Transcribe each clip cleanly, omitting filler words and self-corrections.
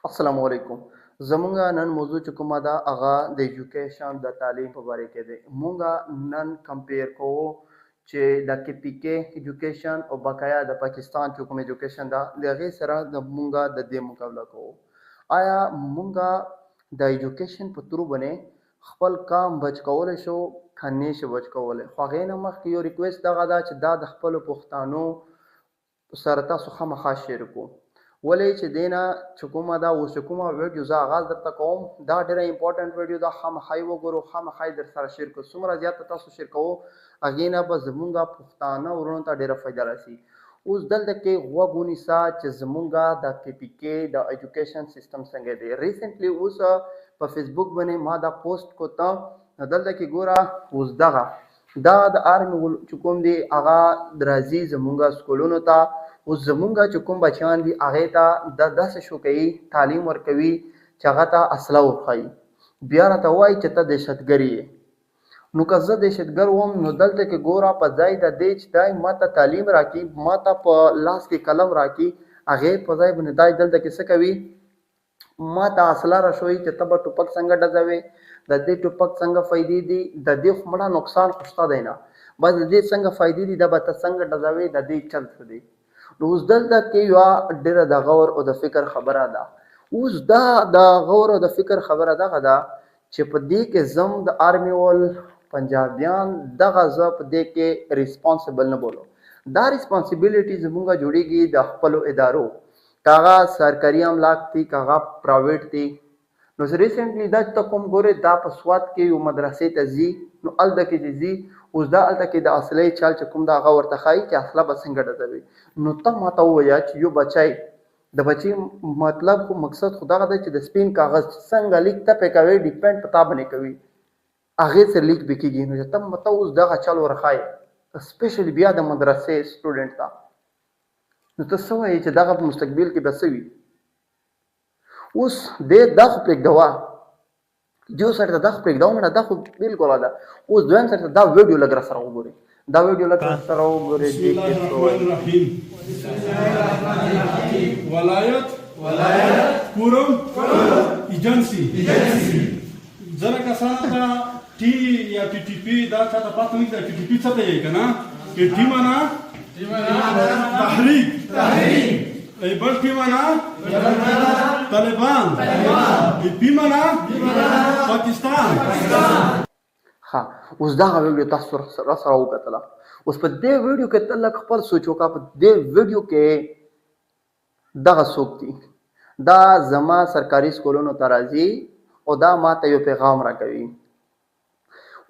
السلام علیکم. زمونږه نن موضوع چې کومه ده هغه د ایجوکیشن د تعلیم په باره کې دی. مونږه نن کمپیر کوو چې د کې پی کې ایجوکیشن او بقایا د پاکستان چې کوم ایجوکیشن ده د هغې سره د مونږه د دې مقابله کوو. آیا مونږه د ایجوکیشن په ترو باندې خپل کام بچ کولی شو که نه شو بچ کولی؟ خو هغې نه مخکې یو ریکویسټ دغه ده چې دا د خپلو پښتانو سره تاسو خامخا شیر کو. ولې چې دینه چې کومه ده اوس چې کومه ویډیو زه آغاز درته کوم دا ډېره امپورټنټ ویډیو ده، خامخا یې وګورو، خامخا یې در سره شیر کړو. څومره زیاته تاسو شیر کوو هغې نه به زمونږ پښتانه ورونو ته ډېره فایده راسي. اوس دلته کې غوږ ونیسه چې زمونږ د کې پی کې د ایجوکیشن سیستم څنګه دی. ریسنټلی اوس په فیسبوک باندې ما دا پوسټ کو ته دلته کې ګوره اوس دغه دا د آرمي چې کوم دی هغه راځي زمونږ سکولونو ته. اوس زمونږ چې کوم بچیان دي هغې ته د داسې شو کوي تعلیم ورکوي چې هغه ته اسله ورښایي، بیا راته وایي چې ته دهشتګر یې. نو که زه دهشتګر وم نو دلته کې ګوره په ځای د دې چې دی ما ته تعلیم راکړي، ما ته په لاس کې قلم راکړي، هغې په ځای باندې دی دلته کې څه کوي ما ته اسله راښوي چې ته به ټوپک څنګه ډزوې، د دې ټوپک څنګه فایدې دي، د دې خو مړه نقصان خو شته دی نه، بس د دې څنګه فایدې دي دا به ته څنګه ډزوې، د دې چل څه دی. نو اوس دلته کې یوه ډېره د غور او د فکر خبره ده. اوس دا د غور او د فکر خبره دغه ده چې په دې کې زم د آرمي ول پنجابیان دغه زه په دې کې ریسپانسبل نه بولو. دا ریسپانسبیلیټي زمونږ جوړیږي د خپلو ادارو، که هغه سرکاري املاک دي که هغه پرایویټ دي. نو ریسنټلی دا چې ته کوم ګورې دا په سوات کې یو مدرسې ته ځي، نو هلته کې چې ځي اوس دا هلته کې د اصلي چل چې کوم ده هغه ورته ښایي چې اصله به څنګه ډزوي. نو ته ماته ووایه چې یو بچی د بچي مطلب خو مقصد خو دغه دی چې د سپین کاغذ څنګه لیک ته پې کوې ډیپینډ په تا باندې کوي، هغې سره لیک به کېږي. نو چې ته ماته اوس دغه چل ورښایې سپیشلی بیا د مدرسې سټوډنټ ته، نو ته څه وایې چې دغه په مستقبل کې به څه وي؟ اوس دې دا خو پرېږدوه، جو سره دا خو پرېږدوه نه، دا خو بلکل ده. اوس دویم سره دا ویډیو لږ را سره وګورئ، دا ویډیو لږ را سره وګورئ. ولایت کوروم ایجنسی ځنه کسانو ته ټي یا ټي ټي پي دا چاته پته نه ده. ټي ټي پي څه ته یې که نه چې ټي معنا تحریک، ای بل پی معنا طالبان، ای پی معنا پاکستان. ها اوس دغه ویډیو تاسو را سره وکتله. اوس په دې ویډیو کې ته لږ خپل سوچ وکړه، په دې ویډیو کې دغه څوک دي؟ دا زما سرکاري سکولونو ته راځي او دا ما ته یو پیغام راکوي.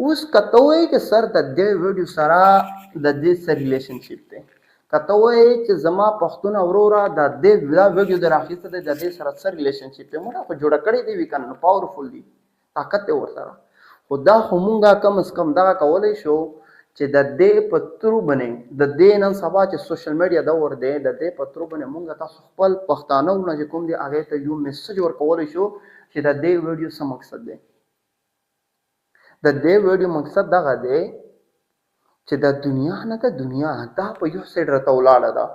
اوس که ته وایې چې سر د دې ویډیو سره د دې څه ریلیشنشپ دی، که ته وایې چې زما پښتون وروره دا ویډیو د راخیسته دی د دې سره څه ریلیشنشپ دی، موږ خو جوړه کړې دی وي که نه، پاورفل دي، طاقت دی ورسره. خو دا خو مونږه کم از کم دغه کولی شو چې د دې په ترو باندې د دې نن سبا چې سوشل میډیا دور دی د دې په ترو باندې مونږ تاسو خپل پښتانه ورونه چې کوم دي هغې ته یو میسج ورکولی شو چې د دې ویډیو څه مقصد دی. د دې ویډیو مقصد دغه دی چې د دنیا نه د دنیا دا په یو سایډ راته ولاړه ده،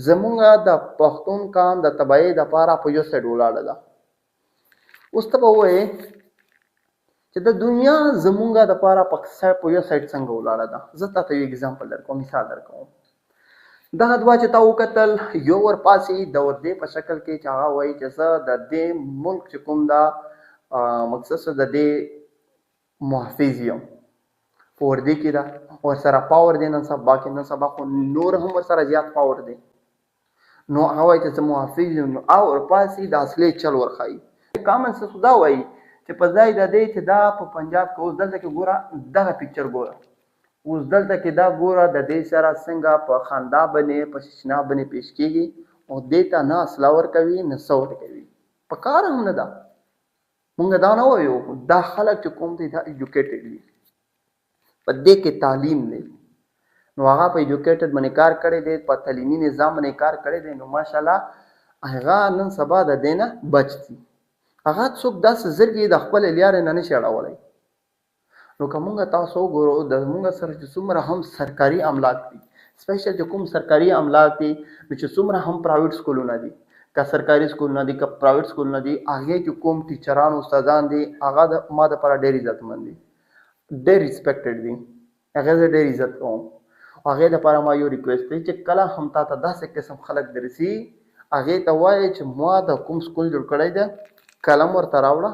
زمونږ د پښتون قام د تباهۍ دپاره په یو سایډ ولاړه ده. اوس ته به ووایې چې د دنیا زمونږ دپاره په یو سایډ څنګه ولاړه ده. زه تاته یو اګزامپل درکوم، مثال درکوم. دغه دوه چې تا وکتل یو ورپاسې د دې په شکل کې چې هغه وایي چې زه د دې ملک چې کوم ده مقصد څه د دې محافظ یم، په وردي کې ده ورسره پاور دی، نن سبا کې نن سبا خو نور هم ورسره زیات پاور دی. نو هغه وایي چې زه محافظ یم، نو او ورپاسې د اصلي چل ورښایي. کامن سنس دا وایي چې په ځای د دې چې دا په پنجاب کې اوس دلته کې ګوره دغه پکچر ګوره، اوس دلته کې دا ګوره د دې سره څنګه په خندا باندې په ششنا باندې پیش کېږي او دې ته نه اصله ورکوي نه څه ورکوي، په کار هم نه ده. مونږ دا نه وایو، دا خلک چې کوم دی دا ایجوکیټډ دي، په دې کې تعلیم دی، نو هغه په ایجوکیټډ باندې کار کړی دی، په تعلیمي نظام باندې کار کړی دی، نو ماشاءالله هغه نن سبا د دې نه بچ دي. هغه څوک داسې زرګې د خپل لیارې نه نشي اړولی. نو که مونږ تاسو وګورو د مونږ سره چې څومره هم سرکاري املاک دي، سپیشل چې کوم سرکاري املاک دي نو چې څومره هم پرایویټ سکولونه دي، که سرکاري سکولونه دي که پرایویټ سکولونه دي هغې کې کوم ټیچران استادان دي هغه ما دپاره ډېر عزتمند دي ډېر ریسپیکټډ دي هغې زه ډېر عزت کوم هغې دپاره ما یو ریکویسټ دی چې کله هم تا ته داسې قسم خلک درسي هغې ته وایې چې ما د کوم سکول جوړ کړی دی قلم ورته راوړه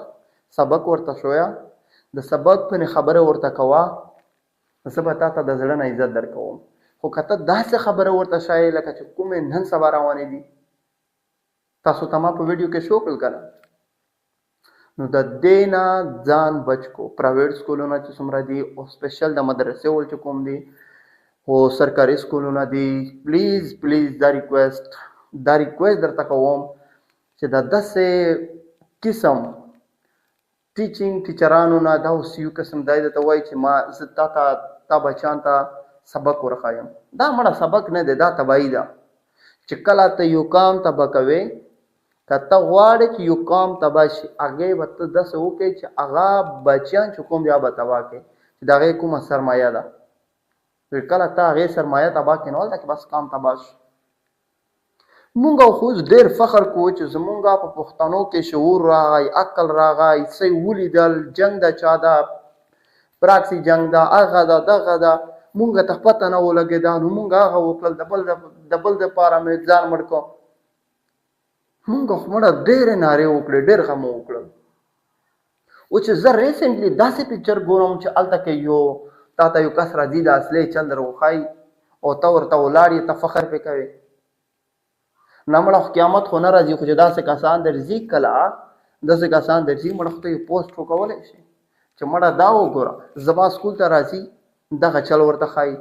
سبق ورته ښویه د سبق پنې خبره ورته کوه زه به تا ته د زړه نه عزت درکوم خو که ته داسې خبره ورته ښایې لکه چې کومې نن سبا روانې دي تاسو ته ما په ویډیو کې شو کړل که نه نو د دې نه ځان بچ کو پرایویټ سکولونه چې څومره دي او سپیشل د مدرسې ول چې کوم دي او سرکاري سکولونه دي پلیز دا ریکویسټ درته کوم چې د داسې قسم ټیچرانو نه دا اوس یو قسم دی درته وایي چې ما زه تا بچیان ته سبق ورښایم دا مړه سبق نه دی دا تباهي ده چې کله ته یو کام تباه کوې که ته غواړې چې یو کام تباه شي هغې به ته داسې وکړې چې هغه بچیان چې کوم دی هغه به تباه کړې چې د هغې کومه سرمایه ده کله ته هغې سرمایه تباه کړې نو هلته کې بس کام تباه شو مونږ خو اوس ډېر فخر کوو چې زمونږ په پښتنو کې شعور راغی عقل راغی څه یې ولیدل جنګ د چا ده پراکسي جنګ ده هغه ده دغه ده مونږ ته پته نه ولګېده نو مونږ هغه وکړل د بل دپاره مې ځان مړ کړو مونږ خو مړه ډېرې نارې وکړې ډېر غم وکړل او چې زه ریسنټلی داسې پکچر ګورم چې هلته کې یو تا ته یو کس راځي د اصلي چل در وښایي او ته ورته ولاړ یې ته فخر پې کوې نه مړه خو قیامت خو نه راځي خو چې داسې کسان درځي کله داسې کسان درځي مړه خو ته یو پوسټ وکولی شي چې مړه دا وګوره زما سکول ته راځي دغه چل ورته ښایي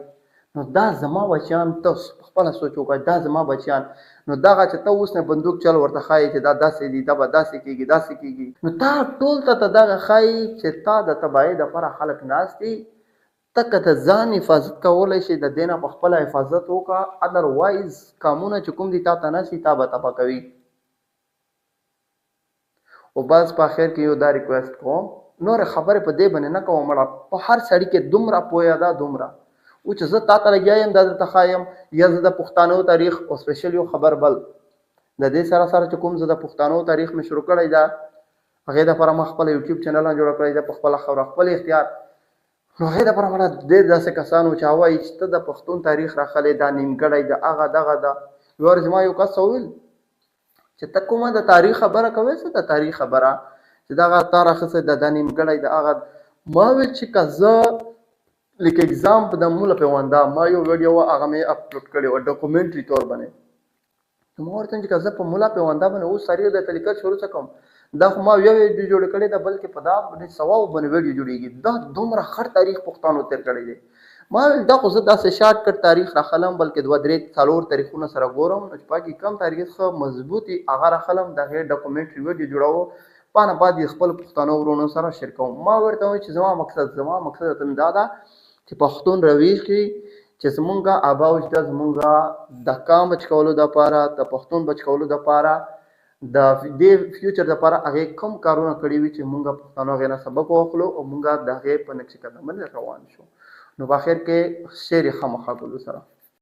نو دا زما بچیان ته خپله سوچ وکړه دا زما بچیان نو دغه چې ته اوس نه بندوق چل ورته ښایي چې دا داسې دي دا به داسې کېږي نو تا ټول ته دغه ښایي چې تا د تباهۍ دپاره خلک ناست دي ته که د ځان حفاظت کولی شي د دې نه په خپله حفاظت وکړه ادروایز کامونه چې کوم دي تا ته نه شي تا به تباه کوي او بس په آخر کې یو دا ریکویسټ کوم نورې خبرې په دې باندې نه کوم مړه په هر سړي کې دومره پوهه ده دومره او چې زه تا ته لګیا یم دا درته ښایم یا زه د پښتنو تاریخ او سپیشل یو خبر بل د دې سره چې کوم زه د پښتنو تاریخ مې شروع کړی ده هغې دپاره ما خپله یوټیوب چینل هم جوړه کړی ده په خپله خبره خپل اختیار نو هغې دپاره مړه ډېر داسې کسان وو چې هغه وایي چې ته د پښتون تاریخ راخلی دا نیمګړی د هغه دغه ده یو ورځ ما یو کس وویل چې ته کومه د تاریخ خبره کوې څه د تاریخ خبره چې دغه تا راخیستی د دا نیمګړی د هغه ما ویل چې که زه لکه اګزام د مولا پیونده ما یو ویډیو هغه مې اپلوډ کړی و ډاکومنټري طور باندې ما ورته چې که زه په مولا پیونده باندې اوس سړي درته لیکل شروع څه کوم دا خو ما یو ویډیو جوړ کړی ده بلکې په دا باندې 100 باندې ویډیو جوړېږي دا دومره خړ تاریخ پښتانو تېر کړی دی ما ویل دا خو زه داسې شارټ کټ تاریخ راخلم بلکې 2-3-4 تاریخونه سره ګورم نو چې پکې کم تاریخ ښه مضبوطي هغه راخلم د هغې ډاکومنټري ویډیو جوړوم پانه بعد یې خپل پښتنو ورونو سره شیر کوم ما ورته وایي چې زما مقصد ته دا ده چې پښتون رویش کړي چې زمونږ آبا و اجداد زمونږ د قام بچ کولو دپاره د پښتون بچ کولو دپاره د دې فیوچر دپاره هغې کوم کارونه کړي وي چې مونږ پښتانو هغې نه سبق واخلو او مونږ د هغې په نقش قدم باندې روان شو نو په اخر کې شعر یې خامخا کولو سره